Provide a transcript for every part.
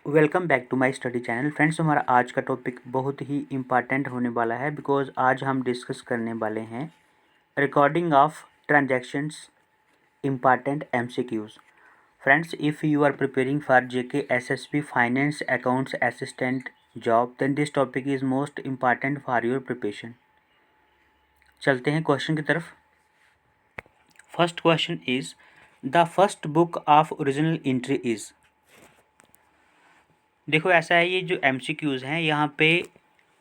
Welcome back to my study channel. Friends, हमारा आज का टॉपिक बहुत ही इम्पॉर्टेंट होने वाला है बिकॉज आज हम डिस्कस करने वाले हैं recording of transactions important MCQs. Friends, if you are preparing for JK SSB finance accounts assistant job then this topic is most important for your preparation. चलते हैं क्वेश्चन की तरफ। First question is the first book of original entry is. देखो ऐसा है, ये जो MCQs हैं यहाँ पे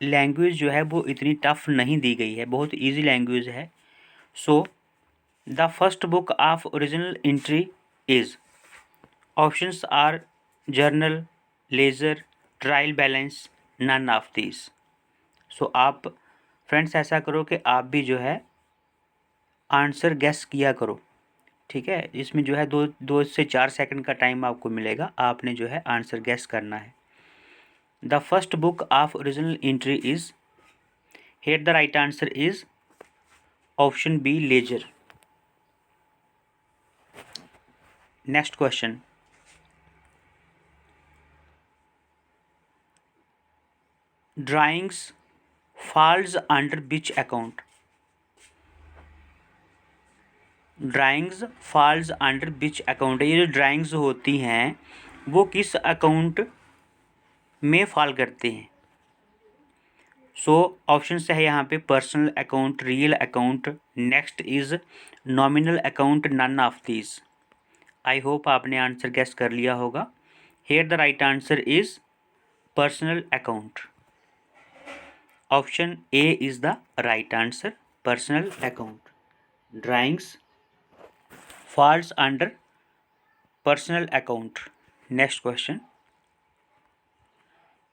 लैंग्वेज जो है वो इतनी टफ नहीं दी गई है, बहुत इजी लैंग्वेज है। So the first book of original entry is, options are journal, ledger, trial balance, none of this. सो आप फ्रेंड्स ऐसा करो कि आप भी जो है आंसर गेस किया करो, ठीक है। इसमें जो है दो से 4 सेकंड का टाइम आपको मिलेगा, आपने जो है आंसर गेस करना है। The first book of original entry is, here the right answer is option B, ledger. Next question. Drawings falls under which account? Drawings falls under which account. ये जो ड्राइंग्स होती हैं वो किस अकाउंट में fall करते हैं? सो ऑप्शन है यहाँ पे personal account, real account, next is nominal account, none of these. I hope आपने आंसर गेस कर लिया होगा। Here the right answer is personal account. Option A is the right answer, personal account. Drawings falls under personal account. Next question,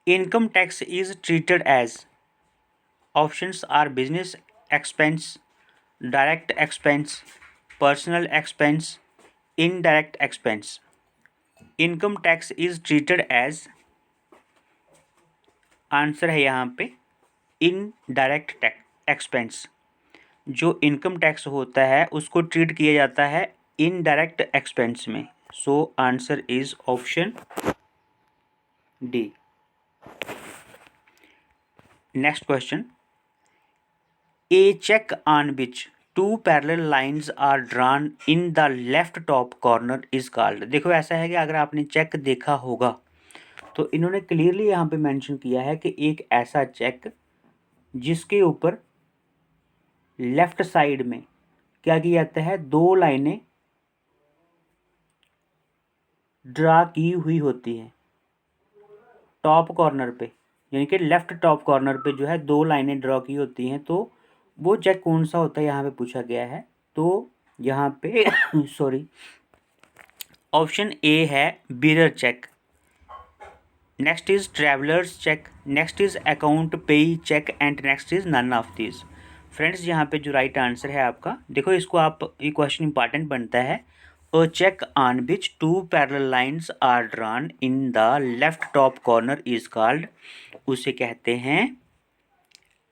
income tax is treated as, options are business expense, direct expense, personal expense, indirect expense. Income tax is treated as, answer है यहाँ पे indirect expense. जो income tax होता है उसको treat किया जाता है इनडायरेक्ट एक्सपेंस में। So answer is option D. Next question, a cheque on which two parallel lines are drawn in the left top corner is called. देखो ऐसा है कि अगर आपने चेक देखा होगा तो इन्होंने क्लियरली यहाँ पे मेंशन किया है कि एक ऐसा चेक जिसके ऊपर लेफ्ट साइड में क्या किया जाता है, दो लाइनें ड्रा की हुई होती हैं टॉप कॉर्नर पे, यानी कि लेफ्ट टॉप कॉर्नर पे जो है दो लाइनें ड्रॉ की होती हैं। तो वो चेक कौन सा होता है यहाँ पे पूछा गया है। तो यहाँ पे सॉरी, ऑप्शन ए है bearer cheque, next is travellers cheque, next is account payee cheque and next is none of this. Friends यहाँ पे जो राइट आंसर है आपका, देखो इसको आप, ये क्वेश्चन इंपॉर्टेंट बनता है। A cheque on which two parallel lines are drawn in the left top corner is called, उसे कहते हैं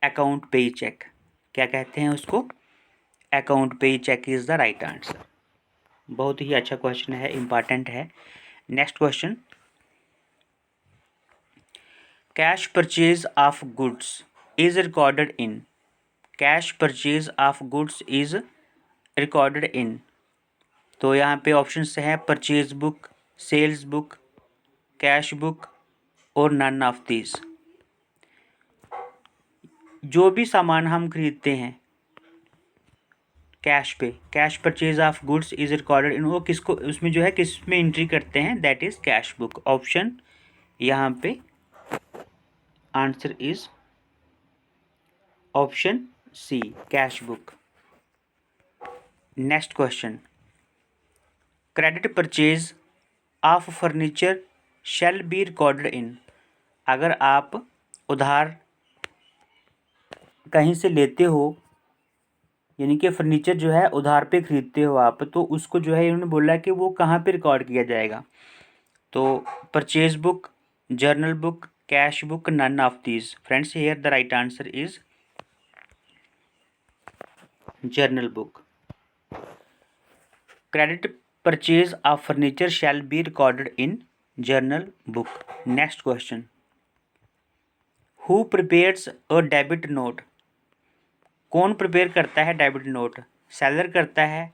अकाउंट पेई चेक। क्या कहते हैं उसको? Account payee cheque is the right answer. बहुत ही अच्छा क्वेश्चन है, इंपॉर्टेंट है। Next question, cash purchase of goods is recorded in, cash purchase of goods is recorded in. तो यहाँ पे ऑप्शंस हैं purchase book, sales book, cash book और नन ऑफ दिस। जो भी सामान हम खरीदते हैं कैश पे, cash purchase of goods is recorded in, वो किसको, उसमें जो है किस में एंट्री करते हैं, that is cash book. Option यहाँ पे answer is option C, cash book. Next question, credit purchase of furniture shall be recorded in. अगर आप उधार कहीं से लेते हो, यानी कि फर्नीचर जो है उधार पे खरीदते हो आप, तो उसको जो है इन्होंने बोला कि वो कहाँ पे रिकॉर्ड किया जाएगा। तो purchase book, journal book, cash book, none of these. Friends here the right answer is journal book. Credit purchase of furniture shall be recorded in journal book. Next question, who prepares a debit note? कौन prepare करता है debit note? Seller करता है,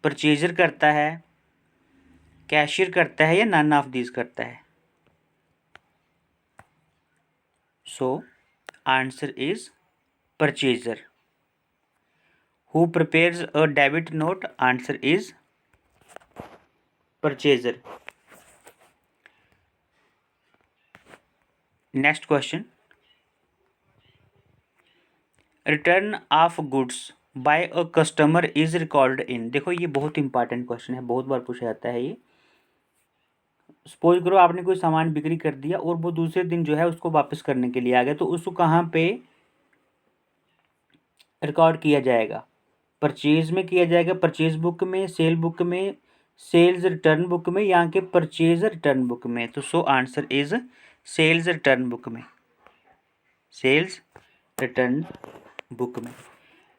purchaser करता है, cashier करता है, या नन ऑफ दीज करता है? सो answer is purchaser. Who prepares a debit note? Answer is purchaser. Next question, return of goods by a customer is recorded इन। देखो ये बहुत इंपॉर्टेंट क्वेश्चन है, बहुत बार पूछा जाता है ये। सपोज करो आपने कोई सामान बिक्री कर दिया और वो दूसरे दिन जो है उसको वापस करने के लिए आ गया, तो उसको कहाँ पे रिकॉर्ड किया जाएगा? परचेज में किया जाएगा, परचेज बुक में, सेल बुक में, सेल्स रिटर्न बुक में, या के परचेज रिटर्न बुक में? तो so answer is sales return book में, सेल्स रिटर्न बुक में।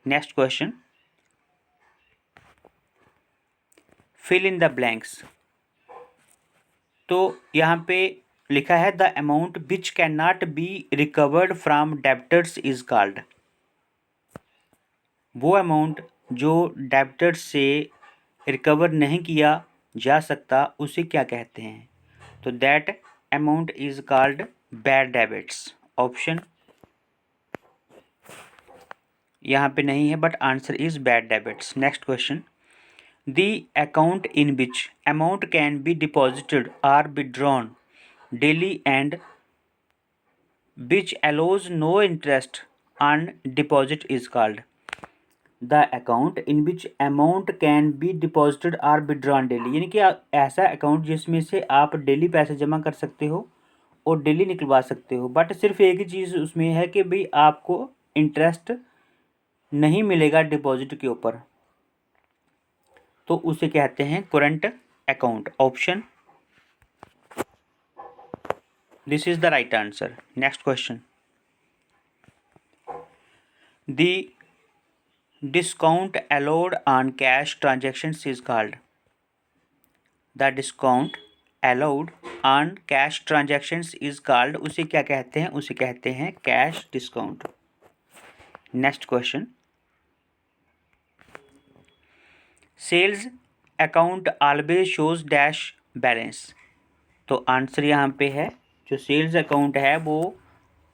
Next question, fill in the blanks. तो यहाँ पे लिखा है the amount which can not be recovered from debtors is called. वो अमाउंट जो डेब्टर्स से रिकवर नहीं किया जा सकता उसे क्या कहते हैं? तो that amount is called bad debits. Option यहाँ पे नहीं है, but answer is bad debits. Next question, the account in which amount can be deposited or withdrawn daily and which allows no interest on deposit is called। The account in which amount can be deposited or withdrawn daily, यानी कि ऐसा account जिसमें से आप daily पैसे जमा कर सकते हो और डेली निकलवा सकते हो, बट सिर्फ एक ही चीज़ उसमें है कि भाई आपको इंटरेस्ट नहीं मिलेगा डिपॉजिट के ऊपर, तो उसे कहते हैं current account. Option this is the right answer. Next question, the discount allowed on cash transactions is called। The discount allowed on cash transactions is called, उसे क्या कहते हैं? उसे कहते हैं cash discount. Next question, sales account always shows dash balance. तो answer यहाँ पे है, जो सेल्स अकाउंट है वो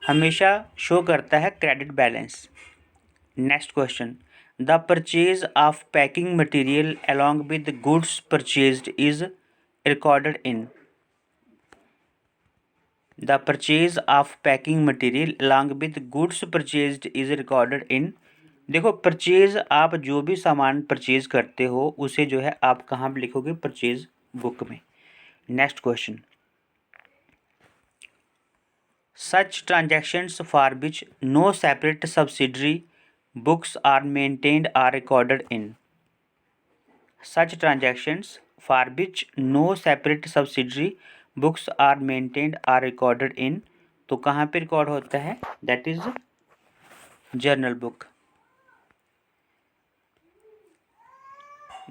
हमेशा शो करता है credit balance. Next question, the purchase of packing material along with goods purchased is recorded in. The purchase of packing material along with goods purchased is recorded इन। देखो परचेज, आप जो भी सामान परचेज करते हो उसे जो है आप कहाँ पे लिखोगे? परचेज बुक में। Next question, such transactions for which no separate subsidiary books are maintained are recorded in। Such transactions for which no separate subsidiary books are maintained are recorded in। तो कहाँ पे रिकॉर्ड होता है? That is journal book.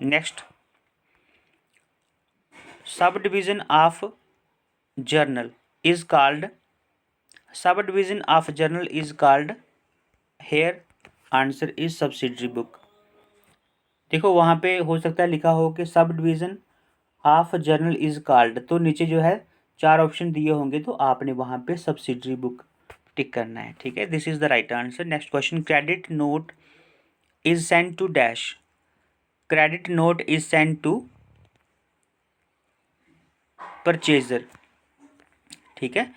Next, sub division of journal is called, sub division of journal is called here. Answer is subsidiary book. देखो वहाँ पे हो सकता है लिखा हो कि sub division of journal is called, तो नीचे जो है 4 ऑप्शन दिए होंगे, तो आपने वहाँ पे सब्सिडरी बुक टिक करना है। ठीक है, this is the right answer. Next question, credit note is send to dash. Credit note is send to purchaser. ठीक है,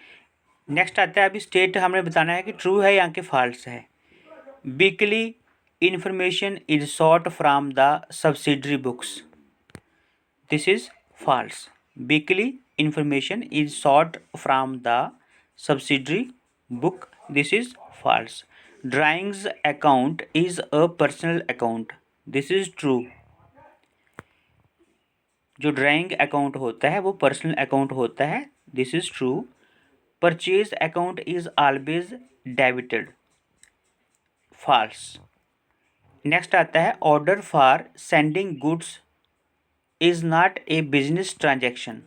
नेक्स्ट आता है, अभी स्टेट हमें बताना है कि ट्रू है या कि फॉल्स है। Weekly information is sought from the subsidiary books। This is false। Weekly information is sought from the subsidiary book। This is false। Drawings account is a personal account। This is true। जो drawing account होता है वो personal account होता है। This is true. Purchase account is always debited. False. Next आता है, order for sending goods is not a business transaction.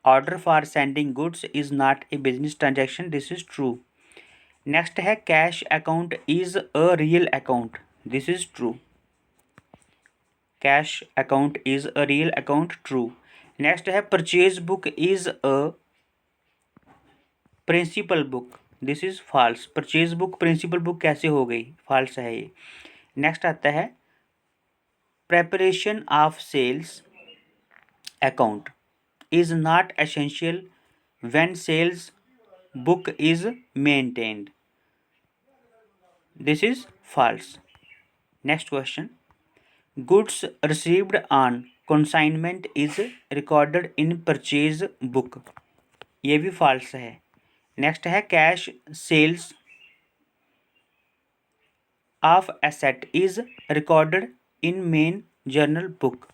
Order for sending goods is not a business transaction, this is true. Next है cash account is a real account, this is true. Cash account is a real account, true. Next है purchase book is a principal book, this is false. Purchase book principal book कैसे हो गई, false है ये। Next आता है preparation of sales account is not essential when sales book is maintained, this is false. Next question, goods received on consignment is recorded in purchase book, ये भी false है। नेक्स्ट है cash sales of asset is recorded in main journal book,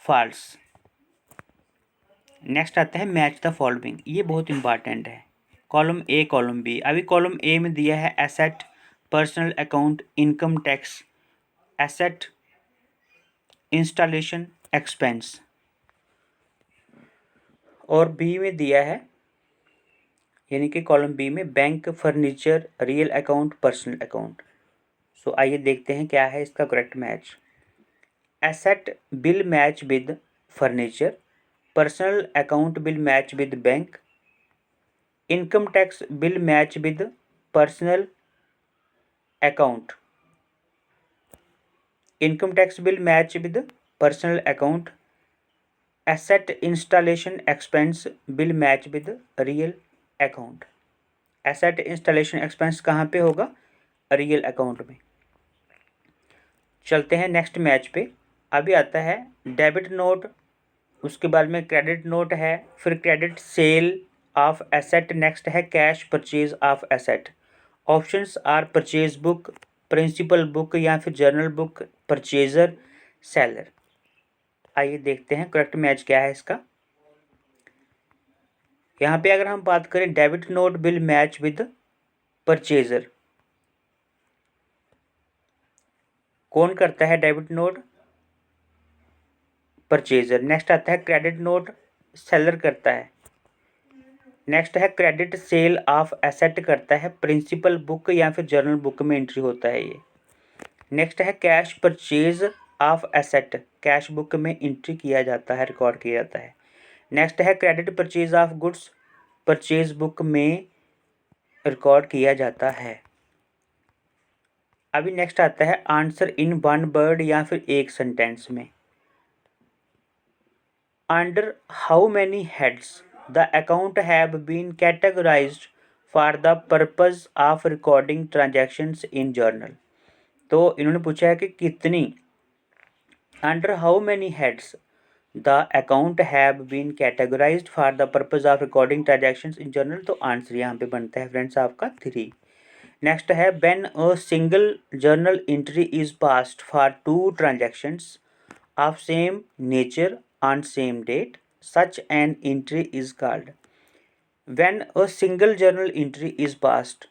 false. Next आता है match the following, ये बहुत important है। Column A column B, अभी कॉलम ए में दिया है asset, personal account, income tax, asset, installation expense, और बी में दिया है यानी कि कॉलम बी में bank, furniture, real account, personal account. So आइए देखते हैं क्या है इसका correct match. Asset will match with furniture, personal account will match with bank, income tax will match with personal account, income tax will match with personal account, asset installation expense bill match with real account. Asset installation expense कहाँ पे होगा, real account में। चलते हैं next match पे। अभी आता है डेबिट नोट, उसके बाद में क्रेडिट नोट है, फिर credit sale of asset, next है cash purchase of asset. Options are purchase book, principal book या फिर जर्नल बुक, परचेजर, सेलर। आइए देखते हैं करेक्ट मैच क्या है इसका। यहाँ पे अगर हम बात करें debit note bill match with purchaser, कौन करता है डेबिट नोट, परचेजर। नेक्स्ट आता है क्रेडिट नोट, सेलर करता है। नेक्स्ट है क्रेडिट सेल ऑफ एसेट करता है प्रिंसिपल बुक या फिर जर्नल बुक में एंट्री होता है ये। नेक्स्ट है cash purchase of asset, cash book में एंट्री किया जाता है, रिकॉर्ड किया जाता है। नेक्स्ट है credit purchase of goods, purchase book में रिकॉर्ड किया जाता है। अभी नेक्स्ट आता है आंसर इन वन वर्ड या फिर एक सेंटेंस में। Under how many heads the account have been categorised for the purpose of recording transactions in journal. तो इन्होंने पूछा है कि कितनी, under how many heads the account have been categorised for the purpose of recording transactions in journal. तो answer यहाँ पे बनता है फ्रेंड्स आपका 3। नेक्स्ट है when a single journal entry is passed for 2 transactions of same nature on same date, such an entry is called। When a single journal entry is passed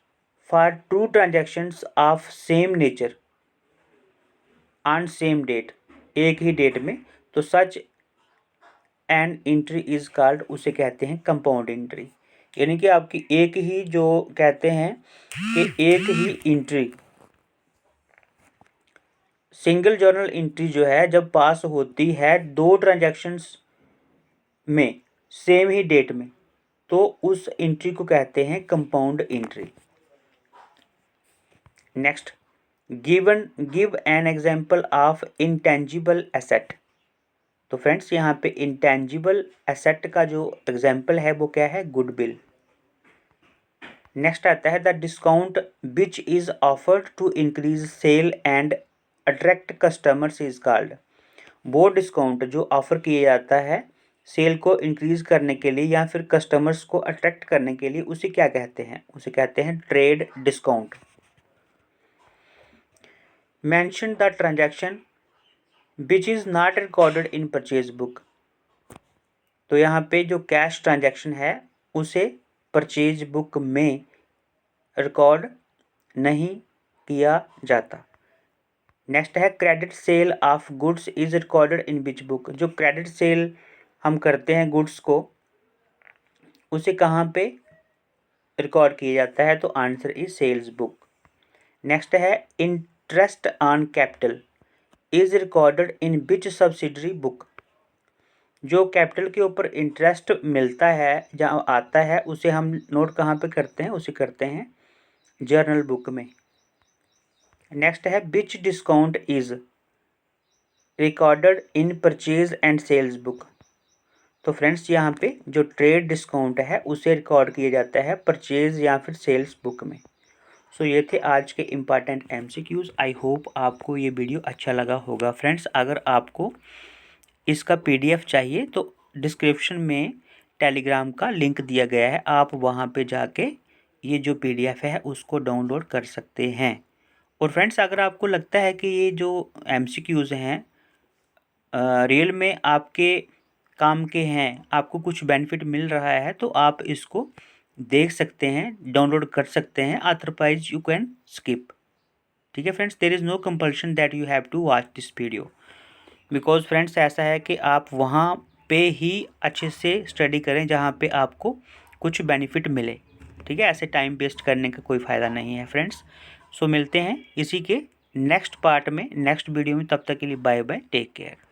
for 2 transactions of same nature on same date, एक ही date में, तो such an entry is called, उसे कहते हैं compound entry. यानी कि आपकी एक ही जो कहते हैं कि एक ही एंट्री, सिंगल जर्नल एंट्री जो है जब पास होती है 2 ट्रांजैक्शंस में सेम ही डेट में, तो उस एंट्री को कहते हैं compound entry. Next, give an example of intangible asset. तो फ्रेंड्स यहाँ पे इंटेंजिबल एसेट का जो एग्जांपल है वो क्या है, गुडविल। नेक्स्ट आता है the discount which is offered to increase sale and attract customers is called. वो डिस्काउंट जो ऑफर किया जाता है सेल को इंक्रीज करने के लिए या फिर कस्टमर्स को अट्रैक्ट करने के लिए, उसे क्या कहते हैं, उसे कहते हैं trade discount. Mention the transaction which is not recorded in purchase book. तो यहाँ पे जो कैश ट्रांजैक्शन है उसे परचेज बुक में रिकॉर्ड नहीं किया जाता। नेक्स्ट है credit sale of goods is recorded in which book. जो क्रेडिट सेल हम करते हैं गुड्स को, उसे कहाँ पे रिकॉर्ड किया जाता है, तो answer is sales book. Next है interest on capital is recorded in which subsidiary book. जो कैपिटल के ऊपर इंटरेस्ट मिलता है, जहाँ आता है, उसे हम नोट कहाँ पे करते हैं, उसे करते हैं जर्नल बुक में। नेक्स्ट है which discount is recorded in purchase and sales book. तो फ्रेंड्स यहाँ पे जो ट्रेड डिस्काउंट है उसे रिकॉर्ड किया जाता है परचेज या फिर सेल्स बुक में। सो ये थे आज के इम्पॉर्टेंट MCQs। आई होप आपको ये वीडियो अच्छा लगा होगा। फ्रेंड्स, अगर आपको इसका PDF चाहिए तो डिस्क्रिप्शन में टेलीग्राम का लिंक दिया गया है, आप वहाँ पे जाके ये जो PDF है उसको डाउनलोड कर सकते हैं। और फ्रेंड्स, अगर आपको लगता है कि ये जो MCQs हैं रियल में आपके काम के हैं, आपको कुछ बेनिफिट मिल रहा है, तो आप इसको देख सकते हैं, डाउनलोड कर सकते हैं, अदरवाइज यू कैन स्किप। ठीक है friends, there is no compulsion that you have to watch this video, because friends ऐसा है कि आप वहाँ पे ही अच्छे से स्टडी करें जहाँ पे आपको कुछ बेनिफिट मिले। ठीक है, ऐसे टाइम वेस्ट करने का कोई फ़ायदा नहीं है फ्रेंड्स। सो मिलते हैं इसी के नेक्स्ट पार्ट में, नेक्स्ट वीडियो में। तब तक के लिए बाय बाय, टेक केयर।